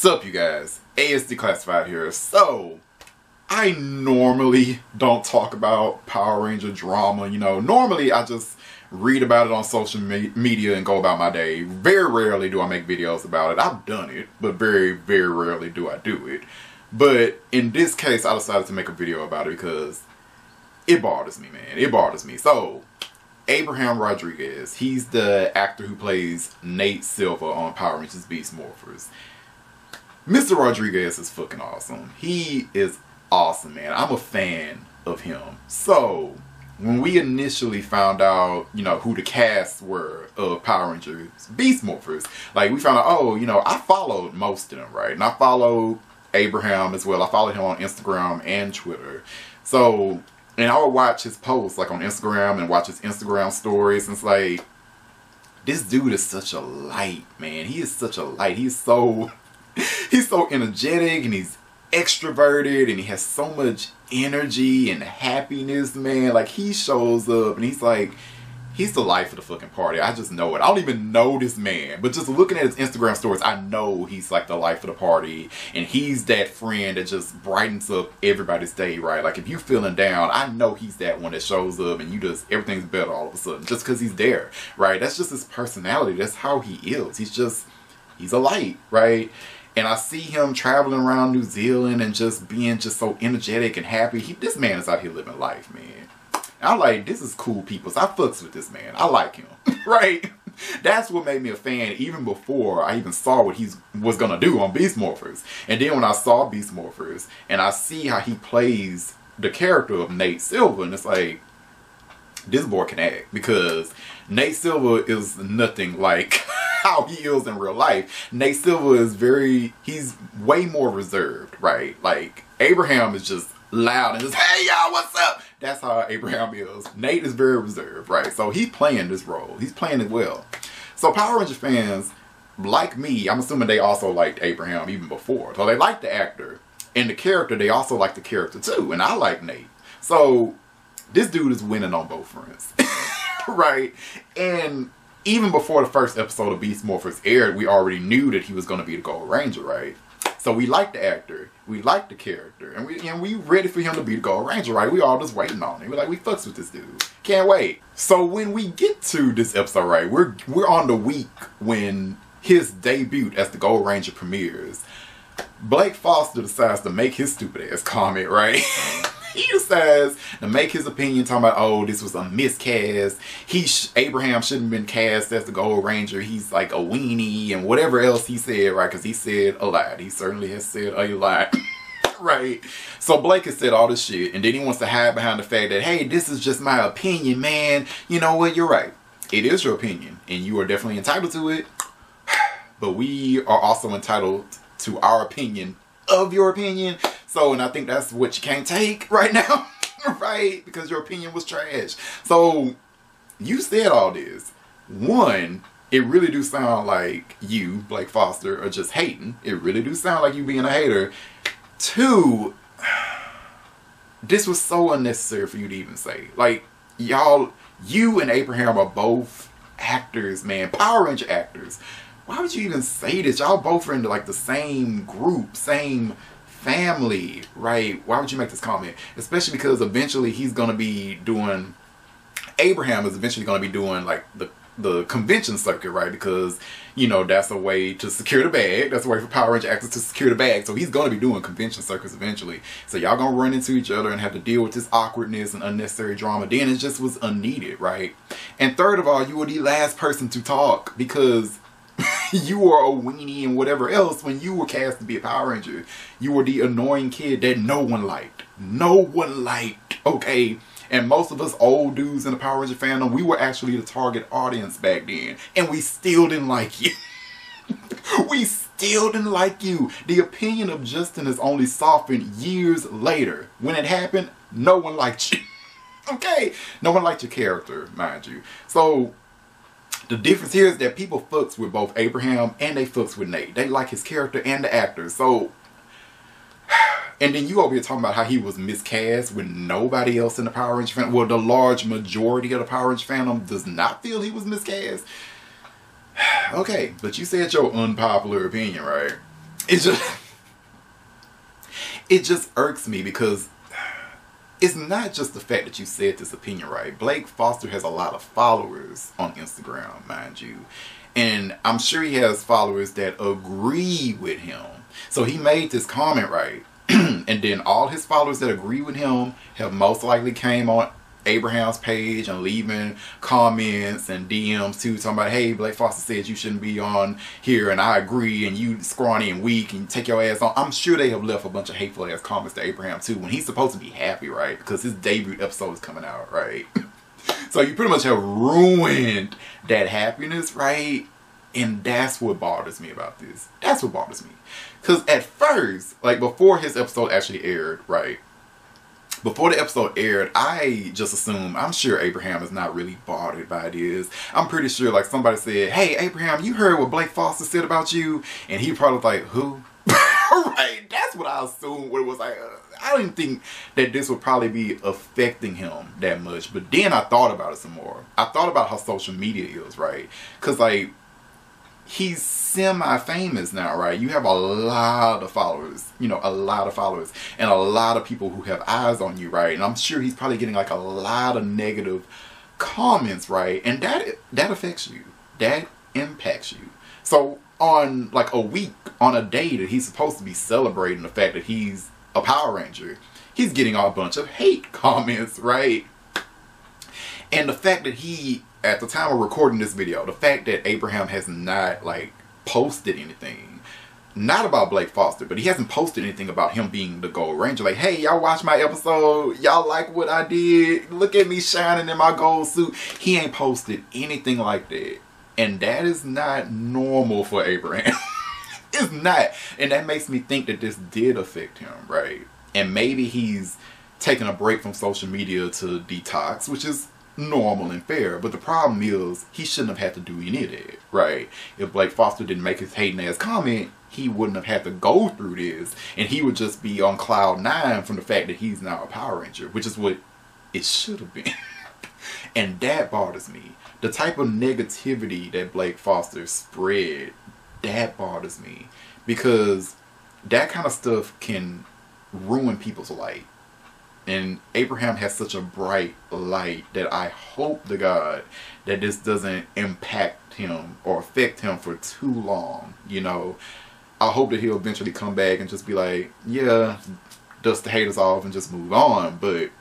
Sup, you guys? ASD Classified here. So, I normally don't talk about Power Ranger drama, you know. Normally, I just read about it on social media and go about my day. Very rarely do I make videos about it. I've done it, but very, very rarely do I do it. But in this case, I decided to make a video about it because it bothers me, man. It bothers me. So, Abraham Rodriguez, he's the actor who plays Nate Silver on Power Rangers Beast Morphers. Mr. Rodriguez is fucking awesome. He is awesome, man. I'm a fan of him. So, when we initially found out, you know, who the casts were of Power Rangers Beast Morphers, like, we found out, oh, you know, I followed most of them, right? And I followed Abraham as well. I followed him on Instagram and Twitter. So, and I would watch his posts, like, on Instagram and watch his Instagram stories. And it's like, this dude is such a light, man. He is such a light. He's so energetic and he's extroverted and he has so much energy and happiness, man. Like, he shows up and he's like, he's the life of the fucking party. I just know it. I don't even know this man, but just looking at his Instagram stories, I know he's like the life of the party, and he's that friend that just brightens up everybody's day, right? Like, if you feeling down, I know he's that one that shows up and you just, everything's better all of a sudden just because he's there, right? That's just his personality. That's how he is. He's a light, right? And I see him traveling around New Zealand and just being just so energetic and happy. This man is out here living life, man. I'm like, this is cool people. So I fucks with this man. I like him, right? That's what made me a fan even before I even saw what he was going to do on Beast Morphers. And then when I saw Beast Morphers and I see how he plays the character of Nate Silver, and it's like, this boy can act, because Nate Silver is nothing like how he is in real life. Nate Silver is he's way more reserved, right? Like, Abraham is just loud and just, hey y'all, what's up? That's how Abraham is. Nate is very reserved, right? So he's playing this role. He's playing it well. So Power Ranger fans, like me, I'm assuming they also liked Abraham even before. So they like the actor and the character. They also like the character too. And I like Nate. So this dude is winning on both fronts, right? And even before the first episode of Beast Morphers aired, we already knew that he was going to be the Gold Ranger, right? So we like the actor, we like the character, and we ready for him to be the Gold Ranger, right? We all just waiting on him. We're like, we fucks with this dude. Can't wait. So when we get to this episode, right, we're on the week when his debut as the Gold Ranger premieres. Blake Foster decides to make his stupid ass comment, right? He decides to make his opinion talking about, oh, this was a miscast. Abraham shouldn't have been cast as the Gold Ranger. He's like a weenie and whatever else he said, right? Because he said a lot. He certainly has said a lot, right? So Blake has said all this shit, and then he wants to hide behind the fact that, hey, this is just my opinion, man. You know what? You're right. It is your opinion, and you are definitely entitled to it. But we are also entitled to our opinion of your opinion. So, and I think that's what you can't take right now, right? Because your opinion was trash. So, you said all this. One, it really do sound like you, Blake Foster, are just hating. It really do sound like you being a hater. Two, this was so unnecessary for you to even say. Like, y'all, you and Abraham are both actors, man. Power Ranger actors. Why would you even say this? Y'all both are into like the same group, same family, right? Why would you make this comment? Especially because eventually he's going to be doing, Abraham is eventually going to be doing like the convention circuit, right? Because, you know, that's a way to secure the bag. That's a way for Power Ranger actors to secure the bag. So he's going to be doing convention circuits eventually. So y'all going to run into each other and have to deal with this awkwardness and unnecessary drama. Then it just was unneeded, right? And third of all, you were the last person to talk because you were a weenie and whatever else when you were cast to be a Power Ranger. You were the annoying kid that no one liked. No one liked, okay? And most of us old dudes in the Power Ranger fandom, we were actually the target audience back then. And we still didn't like you. We still didn't like you. The opinion of Justin is only softened years later. When it happened, no one liked you. Okay? No one liked your character, mind you. So the difference here is that people fucks with both Abraham and they fucks with Nate. They like his character and the actor. So, and then you over here talking about how he was miscast with nobody else in the Power Ranger fandom. Well, the large majority of the Power Ranger fandom does not feel he was miscast. Okay, but you said your unpopular opinion, right? it just it just irks me because it's not just the fact that you said this opinion, right? Blake Foster has a lot of followers on Instagram, mind you. And I'm sure he has followers that agree with him. So he made this comment, right? And then all his followers that agree with him have most likely came on Abraham's page and leaving comments and DMs too, talking about, hey, Blake Foster said you shouldn't be on here and I agree and you scrawny and weak and take your ass on. I'm sure they have left a bunch of hateful ass comments to Abraham too when he's supposed to be happy, right? Because his debut episode is coming out, right? So you pretty much have ruined that happiness, right? And that's what bothers me about this. That's what bothers me. Because at first, like before his episode actually aired, right? Before the episode aired, I just assumed, I'm sure Abraham is not really bothered by this. I'm pretty sure like somebody said, hey Abraham, you heard what Blake Foster said about you? And he probably was like, who? Right, that's what I assumed what it was like. I didn't think that this would probably be affecting him that much. But then I thought about it some more. I thought about how social media is, right? Because like, he's semi-famous now, right? You have a lot of followers, you know, a lot of followers and a lot of people who have eyes on you, right? And I'm sure he's probably getting like a lot of negative comments, right? And that affects you. That impacts you. So on like a week, on a day that he's supposed to be celebrating the fact that he's a Power Ranger, he's getting a bunch of hate comments, right? And the fact that he, at the time of recording this video, the fact that Abraham has not like posted anything, not about Blake Foster, but he hasn't posted anything about him being the Gold Ranger. Like, hey, y'all watch my episode, y'all like what I did, look at me shining in my gold suit. He ain't posted anything like that. And that is not normal for Abraham. It's not. And that makes me think that this did affect him, right? And maybe he's taking a break from social media to detox, which is normal and fair. But the problem is he shouldn't have had to do any of that, right? If Blake Foster didn't make his hating ass comment, he wouldn't have had to go through this, and he would just be on cloud 9 from the fact that he's now a Power Ranger, which is what it should have been. And that bothers me. The type of negativity that Blake Foster spread, that bothers me, because that kind of stuff can ruin people's life. And Abraham has such a bright light that I hope to God that this doesn't impact him or affect him for too long. You know, I hope that he'll eventually come back and just be like, yeah, dust the haters off and just move on. But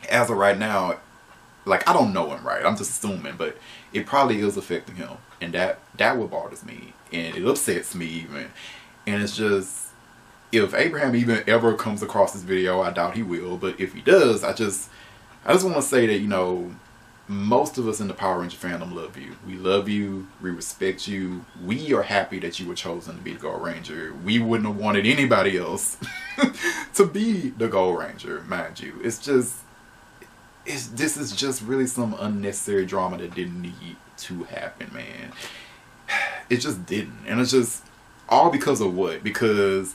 as of right now, like, I don't know him, right? I'm just assuming, but it probably is affecting him. And that what bothers me. And it upsets me even. And it's just, if Abraham even ever comes across this video, I doubt he will, but if he does, I just want to say that, you know, most of us in the Power Ranger fandom love you. We love you. We respect you. We are happy that you were chosen to be the Gold Ranger. We wouldn't have wanted anybody else to be the Gold Ranger, mind you. This is just really some unnecessary drama that didn't need to happen, man. It just didn't. And it's just all because of what? Because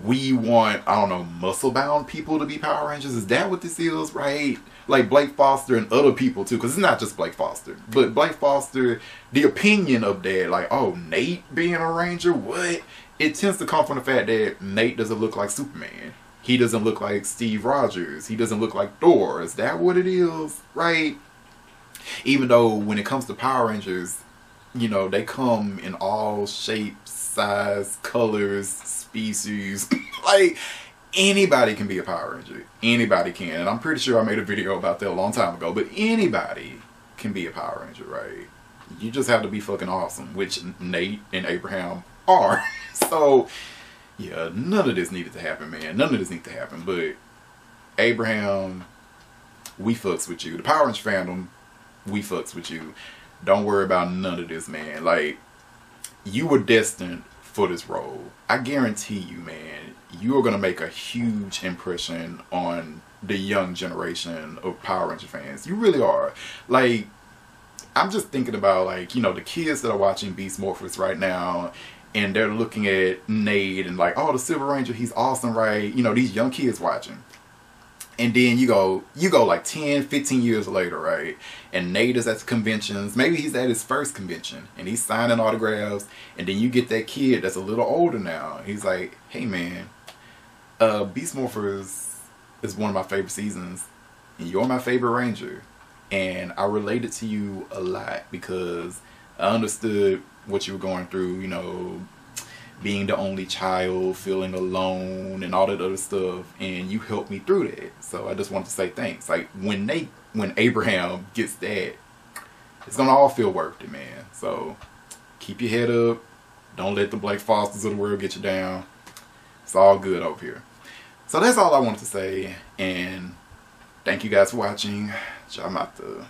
we want, I don't know, muscle-bound people to be Power Rangers? Is that what this is, right? Like Blake Foster and other people too, because it's not just Blake Foster. But Blake Foster, the opinion of that, like, oh, Nate being a Ranger, what? It tends to come from the fact that Nate doesn't look like Superman. He doesn't look like Steve Rogers. He doesn't look like Thor. Is that what it is, right? Even though when it comes to Power Rangers, you know, they come in all shapes, size, colors, species. Like, anybody can be a Power Ranger. Anybody can. And I'm pretty sure I made a video about that a long time ago. But anybody can be a Power Ranger, right? You just have to be fucking awesome, which Nate and Abraham are. So, yeah, none of this needed to happen, man. None of this needed to happen. But Abraham, we fucks with you. The Power Ranger fandom, we fucks with you. Don't worry about none of this, man. Like, you were destined for this role. I guarantee you, man, you are going to make a huge impression on the young generation of Power Ranger fans. You really are. Like, I'm just thinking about, like, you know, the kids that are watching Beast Morphers right now, and they're looking at Nate and like, oh, the Silver Ranger, he's awesome, right? You know, these young kids watching. And then you go like 10, 15 years later, right? And Nate is at the conventions. Maybe he's at his first convention and he's signing autographs. And then you get that kid that's a little older now. He's like, hey man, Beast Morphers is one of my favorite seasons. And you're my favorite Ranger. And I related to you a lot because I understood what you were going through, you know, being the only child, feeling alone, and all that other stuff, and you helped me through that. So I just want to say thanks. Like when Abraham gets that, it's gonna all feel worth it, man. So keep your head up. Don't let the Blake Fosters of the world get you down. It's all good over here. So that's all I wanted to say, and thank you guys for watching. I'm out to